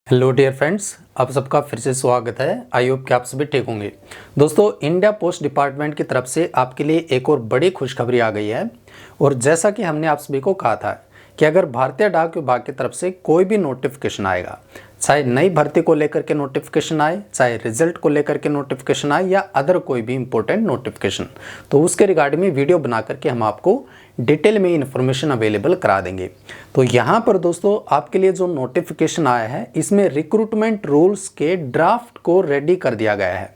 Hello dear friends, आप सबका फिर से स्वागत है। आई होप कि आप सभी ठीक होंगे। दोस्तों, इंडिया पोस्ट डिपार्टमेंट की तरफ से आपके लिए एक और बड़ी खुशखबरी आ गई है। और जैसा कि हमने आप सभी को कहा था कि अगर भारतीय डाक विभाग की तरफ से कोई भी नोटिफिकेशन आएगा, चाहे नई भर्ती को लेकर के नोटिफिकेशन आए, चाहे रिजल्ट को लेकर के नोटिफिकेशन आए या अदर कोई भी इंपॉर्टेंट नोटिफिकेशन, तो उसके रिगार्डिंग में वीडियो बना करके हम आपको डिटेल में इन्फॉर्मेशन अवेलेबल करा देंगे। तो यहाँ पर दोस्तों आपके लिए जो नोटिफिकेशन आया है, इसमें रिक्रूटमेंट रूल्स के ड्राफ्ट को रेडी कर दिया गया है।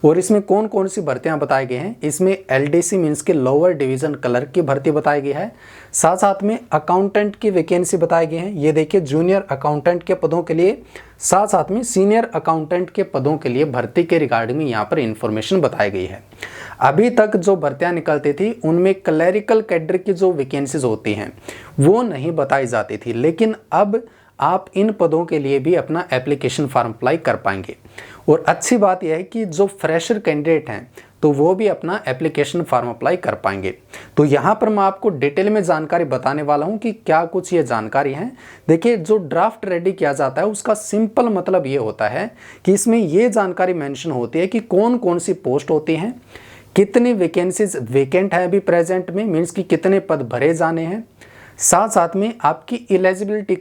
और इसमें कौन कौन सी भर्तियां बताई गई हैं, इसमें एलडीसी मीन्स के लोअर डिवीजन क्लर्क की भर्ती बताई गई है। साथ साथ में अकाउंटेंट की वैकेंसी बताई गई है। ये देखिए, जूनियर अकाउंटेंट के पदों के लिए, साथ साथ में सीनियर अकाउंटेंट के पदों के लिए भर्ती के रिगार्डिंग में यहाँ पर इंफॉर्मेशन बताई गई है। अभी तक जो भर्तियां निकलती थी उनमें क्लरिकल कैडर की जो वैकेंसीज होती हैं वो नहीं बताई जाती थी, लेकिन अब आप इन पदों के लिए भी अपना एप्लीकेशन फॉर्म अप्लाई कर पाएंगे। और अच्छी बात यह है कि जो फ्रेशर कैंडिडेट हैं तो वो भी अपना एप्लीकेशन फॉर्म अप्लाई कर पाएंगे। तो यहाँ पर मैं आपको डिटेल में जानकारी बताने वाला हूँ कि क्या कुछ ये जानकारी है। देखिए, जो ड्राफ्ट रेडी किया जाता है उसका सिंपल मतलब ये होता है कि इसमें ये जानकारी मेंशन होती है कि कौन कौन सी पोस्ट होती हैं, कितनी वैकेंसीज वेकेंट है अभी प्रेजेंट में, मीन्स कि कितने पद भरे जाने हैं। साथ साथ में आपकी इलिजिबिलिटी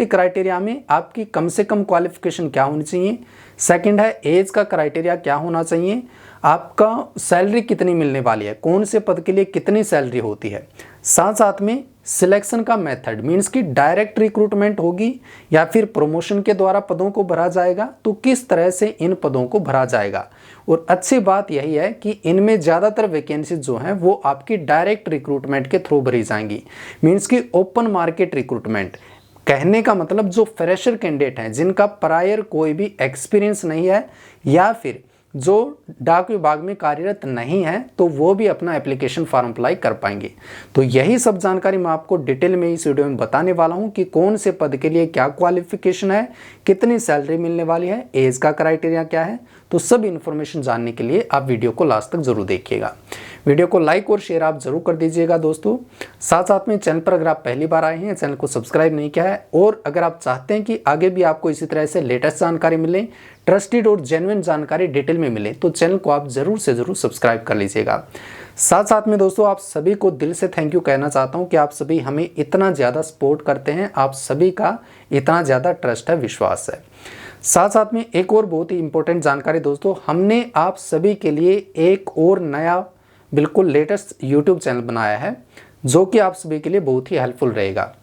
क्राइटेरिया में आपकी कम से कम क्वालिफिकेशन क्या होनी चाहिए। सेकंड है एज का क्राइटेरिया क्या होना चाहिए, आपका सैलरी कितनी मिलने वाली है, कौन से पद के लिए कितनी सैलरी होती है। साथ साथ में सिलेक्शन का मेथड, मीन्स कि डायरेक्ट रिक्रूटमेंट होगी या फिर प्रमोशन के द्वारा पदों को भरा जाएगा, तो किस तरह से इन पदों को भरा जाएगा। और अच्छी बात यही है कि इनमें ज़्यादातर वैकेंसीज जो हैं वो आपकी डायरेक्ट रिक्रूटमेंट के थ्रू भरी जाएंगी, मीन्स कि ओपन मार्केट रिक्रूटमेंट। कहने का मतलब जो फ्रेशर कैंडिडेट हैं, जिनका प्रायर कोई भी एक्सपीरियंस नहीं है या फिर जो डाक विभाग में कार्यरत नहीं है, तो वो भी अपना एप्लीकेशन फॉर्म अप्लाई कर पाएंगे। तो यही सब जानकारी मैं आपको डिटेल में इस वीडियो में बताने वाला हूं कि कौन से पद के लिए क्या क्वालिफिकेशन है, कितनी सैलरी मिलने वाली है, एज का क्राइटेरिया क्या है। तो सब इन्फॉर्मेशन जानने के लिए आप वीडियो को लास्ट तक जरूर देखिएगा। वीडियो को लाइक और शेयर आप जरूर कर दीजिएगा दोस्तों। साथ साथ में चैनल पर अगर आप पहली बार आए हैं, चैनल को सब्सक्राइब नहीं किया है, और अगर आप चाहते हैं कि आगे भी आपको इसी तरह से लेटेस्ट जानकारी मिले, ट्रस्टेड और जेन्युइन जानकारी डिटेल में मिले, तो चैनल को आप जरूर से जरूर सब्सक्राइब कर लीजिएगा। साथ साथ में दोस्तों आप सभी को दिल से थैंक यू कहना चाहता हूं कि आप सभी हमें इतना ज़्यादा सपोर्ट करते हैं, आप सभी का इतना ज़्यादा ट्रस्ट है, विश्वास है। साथ साथ में एक और बहुत ही इंपॉर्टेंट जानकारी दोस्तों, हमने आप सभी के लिए एक और नया बिल्कुल लेटेस्ट यूट्यूब चैनल बनाया है जो कि आप सभी के लिए बहुत ही हेल्पफुल रहेगा।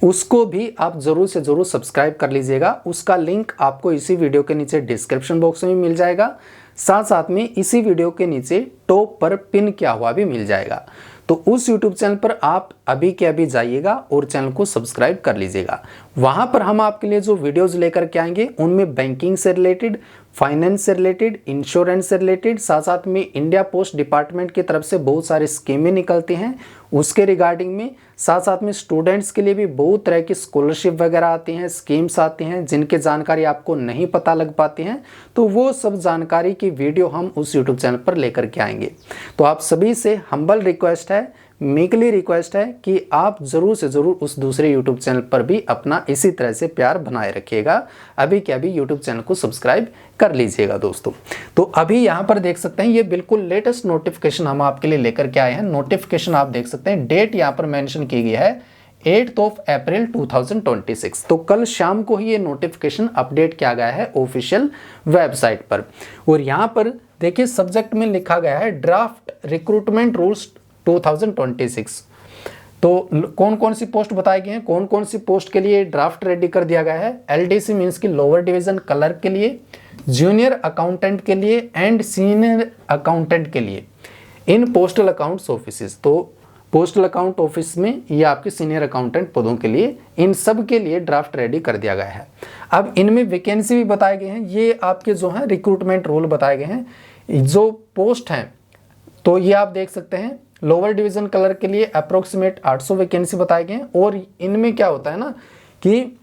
उसको भी आप जरूर से जरूर सब्सक्राइब कर लीजिएगा। उसका लिंक आपको इसी वीडियो के नीचे डिस्क्रिप्शन बॉक्स में मिल जाएगा। साथ साथ में इसी वीडियो के नीचे टॉप पर पिन किया हुआ भी मिल जाएगा। तो उस यूट्यूब चैनल पर आप अभी के अभी जाइएगा और चैनल को सब्सक्राइब कर लीजिएगा। वहां पर हम आपके लिए जो वीडियोस लेकर के आएंगे उनमें बैंकिंग से रिलेटेड, फाइनेंस से रिलेटेड, इंश्योरेंस से रिलेटेड, साथ साथ में इंडिया पोस्ट डिपार्टमेंट की तरफ से बहुत सारी स्कीमें निकलती हैं उसके रिगार्डिंग में, साथ साथ में स्टूडेंट्स के लिए भी बहुत तरह की स्कॉलरशिप वगैरह आती हैं, स्कीम्स आती हैं जिनके जानकारी आपको नहीं पता लग पाती हैं। तो वो सब जानकारी की वीडियो हम उस यूट्यूब चैनल पर लेकर के आएंगे। तो आप सभी से हम्बल रिक्वेस्ट है, मेकली रिक्वेस्ट है कि आप जरूर से जरूर उस दूसरे यूट्यूब चैनल पर भी अपना इसी तरह से प्यार बनाए रखिएगा। अभी के अभी यूट्यूब चैनल को सब्सक्राइब कर लीजिएगा दोस्तों। तो अभी यहाँ पर देख सकते हैं, ये बिल्कुल लेटेस्ट नोटिफिकेशन हम आपके लिए लेकर के आए हैं। नोटिफिकेशन आप देख सकते हैं, डेट यहाँ पर मेंशन की गई है 8 अप्रैल 2026। तो कल शाम को ही ये नोटिफिकेशन अपडेट किया गया है ऑफिशियल वेबसाइट पर। और यहाँ पर देखिए, सब्जेक्ट में लिखा गया है ड्राफ्ट रिक्रूटमेंट रूल्स 2026। तो कौन कौन सी पोस्ट बताई गई हैं, कौन कौन सी पोस्ट के लिए ड्राफ्ट रेडी कर दिया गया है। एलडीसी मीन्स की लोअर डिवीजन क्लर्क के लिए, जूनियर अकाउंटेंट के लिए एंड सीनियर अकाउंटेंट के लिए इन पोस्टल अकाउंट्स ऑफिसेज। तो पोस्टल अकाउंट ऑफिस में ये आपके सीनियर अकाउंटेंट पदों के लिए, इन सब के लिए ड्राफ्ट रेडी कर दिया गया है। अब इनमें वैकेंसी भी बताए गए हैं, ये आपके जो है रिक्रूटमेंट रूल बताए गए हैं। जो पोस्ट हैं तो ये आप देख सकते हैं, लोअर डिवीजन क्लर्क के लिए अप्रोक्सीमेट 800 वैकेंसी बताए गए हैं। और इनमें क्या होता है ना कि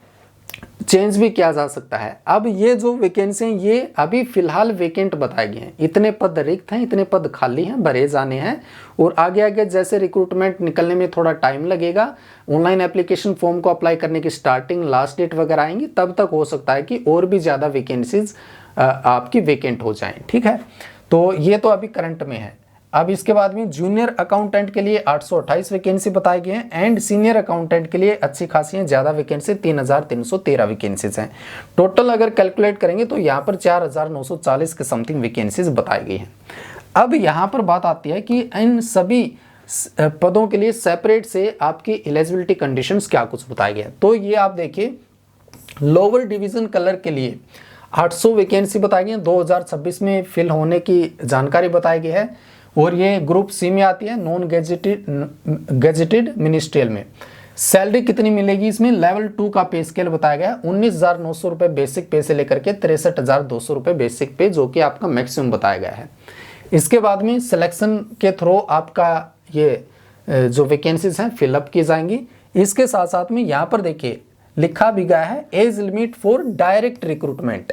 चेंज भी किया जा सकता है। अब ये जो वैकेंसी हैं ये अभी फिलहाल वेकेंट बताए गए हैं, इतने पद रिक्त हैं, इतने पद खाली हैं, भरे जाने हैं। और आगे आगे जैसे रिक्रूटमेंट निकलने में थोड़ा टाइम लगेगा, ऑनलाइन एप्लीकेशन फॉर्म को अप्लाई करने की स्टार्टिंग लास्ट डेट वगैरह आएंगी, तब तक हो सकता है कि और भी ज़्यादा वैकेंसीज आपकी वेकेंट हो जाएं। ठीक है, तो ये तो अभी करंट में है। अब इसके बाद में जूनियर अकाउंटेंट के लिए 828 वैकेंसी बताए गए हैं एंड सीनियर अकाउंटेंट के लिए अच्छी खासी हैं, ज़्यादा वैकेंसी 3313 वैकेंसीज हैं। टोटल अगर कैलकुलेट करेंगे तो यहाँ पर 4940 के समथिंग वैकेंसीज बताई गई हैं। अब यहाँ पर बात आती है कि इन सभी पदों के लिए सेपरेट से आपकी एलिजिबिलिटी कंडीशंस क्या कुछ बताए गए हैं। तो ये आप देखिए, लोअर डिवीजन कलर के लिए 800 वैकेंसी बताई गई है, 2026 में फिल होने की जानकारी बताई गई है। और ये ग्रुप सी में आती है, नॉन गेजेटेड मिनिस्ट्रियल में। सैलरी कितनी मिलेगी इसमें, लेवल 2 का पे स्केल बताया गया है, 19,900 रुपये बेसिक पे से लेकर के 63,200 रुपये बेसिक पे, जो कि आपका मैक्सिमम बताया गया है। इसके बाद में सिलेक्शन के थ्रू आपका ये जो वैकेंसीज हैं फिलअप की जाएंगी। इसके साथ साथ में यहाँ पर देखिए लिखा भी गया है age limit for direct recruitment.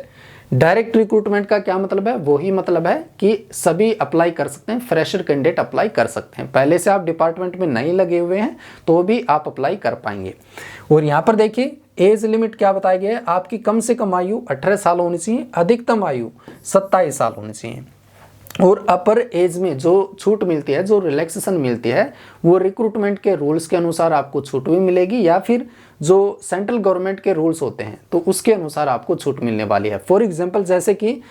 Direct recruitment का क्या मतलब है, वही मतलब है कि सभी अप्लाई कर सकते हैं, फ्रेशर कैंडिडेट अप्लाई कर सकते हैं। पहले से आप डिपार्टमेंट में नहीं लगे हुए हैं तो भी आप अप्लाई कर पाएंगे। और यहाँ पर देखिए एज लिमिट क्या बताया गया है, आपकी कम से कम आयु 18 साल होनी चाहिए, अधिकतम आयु 27 साल होनी चाहिए। और अपर एज में जो छूट मिलती है, जो रिलैक्सेशन मिलती है, वो रिक्रूटमेंट के रूल्स के अनुसार आपको छूट भी मिलेगी, या फिर जो सेंट्रल गवर्नमेंट के रूल्स होते हैं तो उसके अनुसार आपको छूट मिलने वाली है। फॉर एग्जांपल जैसे कि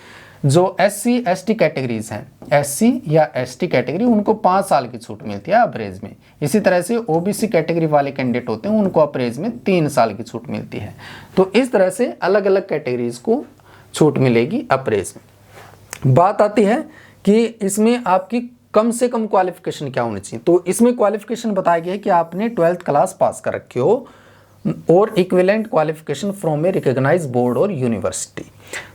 जो SC ST कैटेगरीज हैं, SC या ST कैटेगरी, उनको 5 साल की छूट मिलती है अप्रेज में। इसी तरह से OBC कैटेगरी वाले कैंडिडेट होते हैं, उनको अप्रेज में 3 साल की छूट मिलती है। तो इस तरह से अलग अलग कैटेगरीज को छूट मिलेगी अप्रेज में। बात आती है कि इसमें आपकी कम से कम क्वालिफिकेशन क्या होनी चाहिए। तो इसमें क्वालिफिकेशन बताया गया है कि आपने 12th क्लास पास कर रखी हो और equivalent qualification from a recognised board और यूनिवर्सिटी।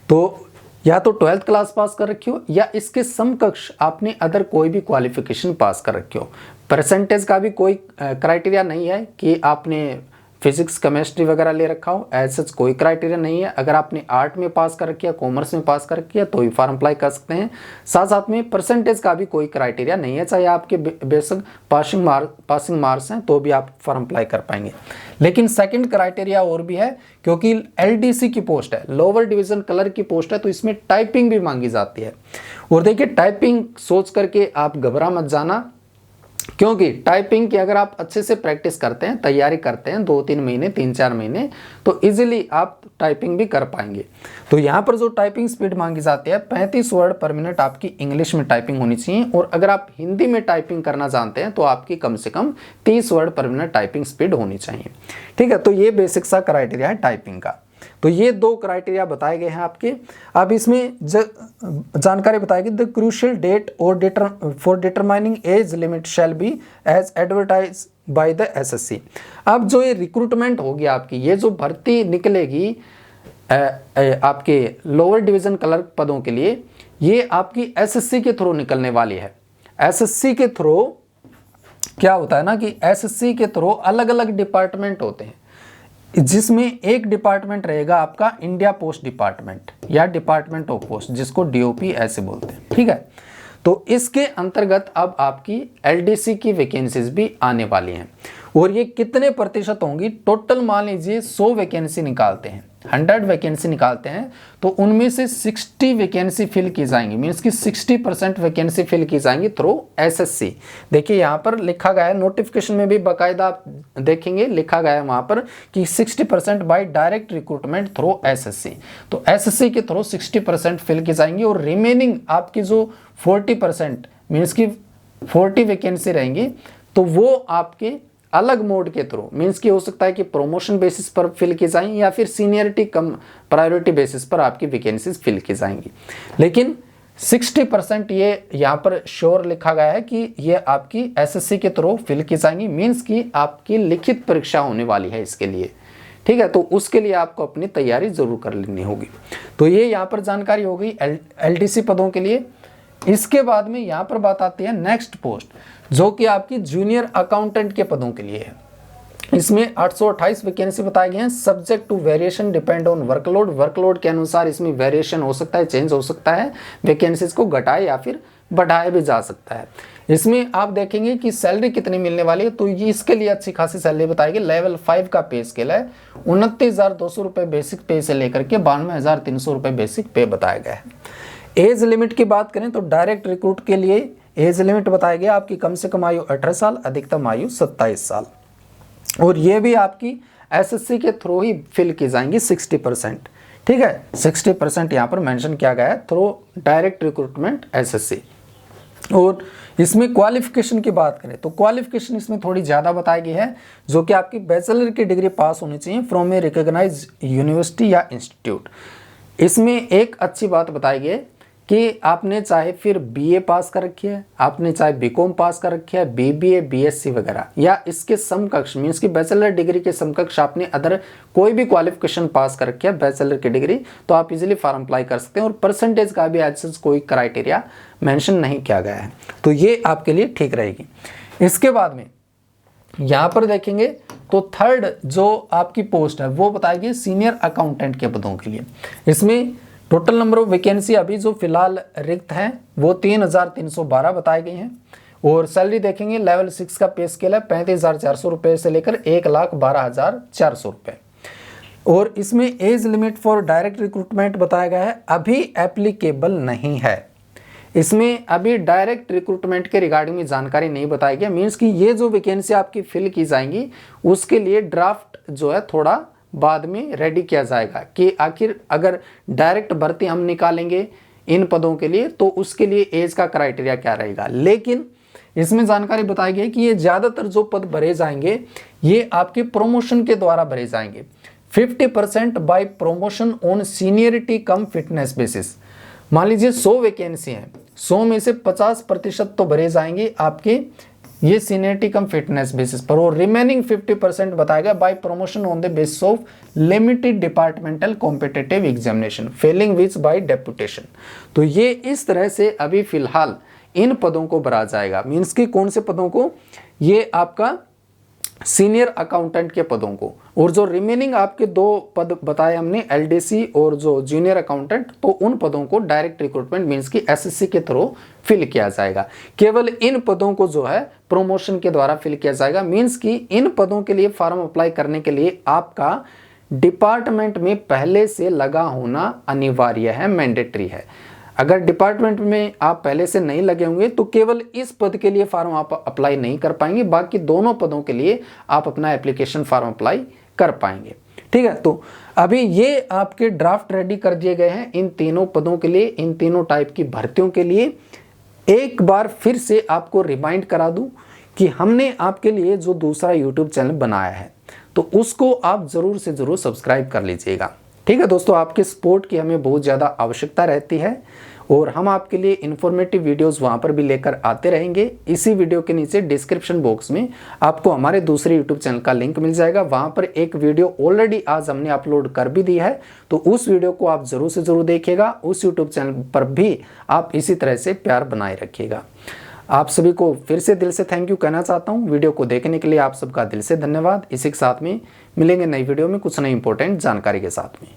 तो या तो 12th क्लास पास कर रखी हो या इसके समकक्ष आपने अदर कोई भी क्वालिफिकेशन पास कर रखी हो। परसेंटेज का भी कोई क्राइटेरिया नहीं है कि आपने फिजिक्स केमिस्ट्री वगैरह ले रखा हो, एज सच कोई क्राइटेरिया नहीं है। अगर आपने आर्ट में पास कर रखी है, कॉमर्स में पास कर रखी है तो ही फॉर्म अप्लाई कर सकते हैं। साथ साथ में परसेंटेज का भी कोई क्राइटेरिया नहीं है, चाहे आपके बेसिक पासिंग मार्क्स हैं तो भी आप फॉर्म अप्लाई कर पाएंगे। लेकिन सेकंड क्राइटेरिया और भी है, क्योंकि LDC की पोस्ट है, लोअर डिवीजन कलर की पोस्ट है, तो इसमें टाइपिंग भी मांगी जाती है। और देखिए टाइपिंग सोच करके आप घबरा मत जाना, क्योंकि टाइपिंग की अगर आप अच्छे से प्रैक्टिस करते हैं, तैयारी करते हैं 2-3 महीने 3-4 महीने, तो इजीली आप टाइपिंग भी कर पाएंगे। तो यहाँ पर जो टाइपिंग स्पीड मांगी जाती है 35 वर्ड पर मिनट आपकी इंग्लिश में टाइपिंग होनी चाहिए। और अगर आप हिंदी में टाइपिंग करना जानते हैं तो आपकी कम से कम 30 वर्ड पर मिनट टाइपिंग स्पीड होनी चाहिए। ठीक है, तो ये बेसिक सा क्राइटेरिया है टाइपिंग का। तो ये 2 क्राइटेरिया बताए गए हैं आपके। अब इसमें जानकारी बताएगी, द क्रूशियल डेट और for determining age limit shall be as advertise by the SSC। अब जो ये रिक्रूटमेंट होगी आपकी, ये जो भर्ती निकलेगी आपके लोअर डिवीजन क्लर्क पदों के लिए, ये आपकी SSC के थ्रू निकलने वाली है। SSC के थ्रू क्या होता है ना कि SSC के थ्रू अलग अलग डिपार्टमेंट होते हैं, जिसमें एक डिपार्टमेंट रहेगा आपका इंडिया पोस्ट डिपार्टमेंट या डिपार्टमेंट ऑफ पोस्ट, जिसको DOP ऐसे बोलते हैं। ठीक है, तो इसके अंतर्गत अब आपकी LDC की वैकेंसीज भी आने वाली हैं। और ये कितने प्रतिशत होंगी, टोटल मान लीजिए 100 वैकेंसी निकालते हैं, 100 वैकेंसी निकालते हैं, तो उनमें से 60 वैकेंसी फिल की जाएंगी, मीन्स कि 60% वैकेंसी फिल की जाएंगी थ्रू SSC। देखिए यहाँ पर लिखा गया है, नोटिफिकेशन में भी बाकायदा आप देखेंगे लिखा गया है वहाँ पर कि 60% by direct recruitment through SSC। तो SSC के थ्रू 60% फिल की जाएंगी और रिमेनिंग आपकी जो 40% मीन्स कि 40 वैकेंसी रहेंगी, तो वो आपके अलग मोड के थ्रू, मीन्स कि हो सकता है कि प्रमोशन बेसिस पर फिल की जाएं या फिर सीनियरिटी कम प्रायोरिटी बेसिस पर आपकी वैकेंसीज फिल की जाएंगी। लेकिन 60% ये यहाँ पर श्योर लिखा गया है कि ये आपकी SSC के थ्रू फिल की जाएंगी, मीन्स कि आपकी लिखित परीक्षा होने वाली है इसके लिए। ठीक है, तो उसके लिए आपको अपनी तैयारी जरूर कर लेनी होगी। तो ये यहाँ पर जानकारी हो गई LDC पदों के लिए। इसके बाद में यहाँ पर बात आती है नेक्स्ट पोस्ट, जो कि आपकी जूनियर अकाउंटेंट के पदों के लिए है। इसमें 828 वैकेंसी बताए गए हैं। Subject to variation depend on workload, workload के अनुसार इसमें वेरिएशन हो सकता है, चेंज हो सकता है, वैकेंसीज को घटाए या फिर बढ़ाया भी जा सकता है। इसमें आप देखेंगे कि सैलरी कितनी मिलने वाली है, तो ये इसके लिए अच्छी खासी सैलरी बताएगी। लेवल 5 का पे स्केल है 29,200 रुपये बेसिक पे से लेकर के 92,300 रुपये बेसिक पे बताया गया है। एज लिमिट की बात करें तो डायरेक्ट रिक्रूट के लिए एज लिमिट बताया गया आपकी कम से कम आयु 18 साल, अधिकतम आयु 27 साल, और ये भी आपकी एसएससी के थ्रू ही फिल की जाएंगी 60%। ठीक है, 60% यहाँ पर मेंशन किया गया है थ्रू डायरेक्ट रिक्रूटमेंट एसएससी। और इसमें क्वालिफिकेशन की बात करें तो क्वालिफिकेशन इसमें थोड़ी ज़्यादा बताई गई है, जो कि आपकी बैचलर की डिग्री पास होनी चाहिए फ्रॉम ए रिकॉग्नाइज्ड यूनिवर्सिटी या इंस्टीट्यूट। इसमें एक अच्छी बात बताई गई है कि आपने चाहे फिर बीए पास कर रखी है, आपने चाहे बीकॉम पास कर रखी है, बीबीए, बीएससी वगैरह, या इसके समकक्ष मीन्स की बैचलर डिग्री के समकक्ष आपने अदर कोई भी क्वालिफिकेशन पास कर रखी है बैचलर की डिग्री, तो आप इजीली फॉर्म अप्लाई कर सकते हैं। और परसेंटेज का भी एज कोई क्राइटेरिया मेंशन नहीं किया गया है, तो ये आपके लिए ठीक रहेगी। इसके बाद में यहाँ पर देखेंगे तो थर्ड जो आपकी पोस्ट है वो बताएगी सीनियर अकाउंटेंट के पदों के लिए। इसमें टोटल नंबर ऑफ वैकेंसी अभी जो फिलहाल रिक्त हैं वो 3,312 बताए गए हैं। और सैलरी देखेंगे लेवल 6 का पे स्केल है 35,400 रुपये से लेकर 1,12,400 रुपये। और इसमें age limit for direct recruitment बताया गया है, अभी एप्लीकेबल नहीं है। इसमें अभी डायरेक्ट रिक्रूटमेंट के रिगार्डिंग में जानकारी नहीं बताई गई, मीन्स कि ये जो वैकेंसी आपकी फिल की जाएंगी उसके लिए ड्राफ्ट जो है थोड़ा बाद में रेडी किया जाएगा कि आखिर अगर डायरेक्ट भर्ती हम निकालेंगे इन पदों के लिए तो उसके लिए एज का क्राइटेरिया क्या रहेगा। लेकिन इसमें जानकारी बताई गई कि ये ज़्यादातर जो पद भरे जाएंगे ये आपके प्रमोशन के द्वारा भरे जाएंगे। 50% by promotion on seniority cum fitness basis. मान लीजिए 100 वैकेंसी हैं, 100 में से 50% तो भरे जाएंगे आपके ये सीनियरिटी कम फिटनेस बेसिस पर, और रिमेनिंग 50% बताएगा by promotion on the basis of limited departmental competitive examination failing which by deputation. तो ये इस तरह से अभी फिलहाल इन पदों को भरा जाएगा। मीन्स कि कौन से पदों को, ये आपका सीनियर अकाउंटेंट के पदों को, और जो रिमेनिंग आपके 2 पद बताए हमने एलडीसी और जो जूनियर अकाउंटेंट, तो उन पदों को डायरेक्ट रिक्रूटमेंट मींस की एसएससी के थ्रू फिल किया जाएगा। केवल इन पदों को जो है प्रमोशन के द्वारा फिल किया जाएगा। मींस कि इन पदों के लिए फॉर्म अप्लाई करने के लिए आपका डिपार्टमेंट में पहले से लगा होना अनिवार्य है, मैंडेटरी है। अगर डिपार्टमेंट में आप पहले से नहीं लगे होंगे तो केवल इस पद के लिए फॉर्म आप अप्लाई नहीं कर पाएंगे, बाकी दोनों पदों के लिए आप अपना एप्लीकेशन फॉर्म अप्लाई कर पाएंगे। ठीक है, तो अभी ये आपके ड्राफ्ट रेडी कर दिए गए हैं इन तीनों पदों के लिए, इन तीनों टाइप की भर्तियों के लिए। एक बार फिर से आपको रिमाइंड करा दूं कि हमने आपके लिए जो दूसरा यूट्यूब चैनल बनाया है तो उसको आप ज़रूर से ज़रूर सब्सक्राइब कर लीजिएगा। ठीक है दोस्तों, आपके सपोर्ट की हमें बहुत ज़्यादा आवश्यकता रहती है और हम आपके लिए इन्फॉर्मेटिव वीडियोस वहाँ पर भी लेकर आते रहेंगे। इसी वीडियो के नीचे डिस्क्रिप्शन बॉक्स में आपको हमारे दूसरे यूट्यूब चैनल का लिंक मिल जाएगा। वहाँ पर एक वीडियो ऑलरेडी आज हमने अपलोड कर भी दी है, तो उस वीडियो को आप ज़रूर से ज़रूर देखिएगा। उस यूट्यूब चैनल पर भी आप इसी तरह से प्यार बनाए रखिएगा। आप सभी को फिर से दिल से थैंक यू कहना चाहता हूँ। वीडियो को देखने के लिए आप सबका दिल से धन्यवाद। इसी के साथ में मिलेंगे नई वीडियो में कुछ नई इंपॉर्टेंट जानकारी के साथ में।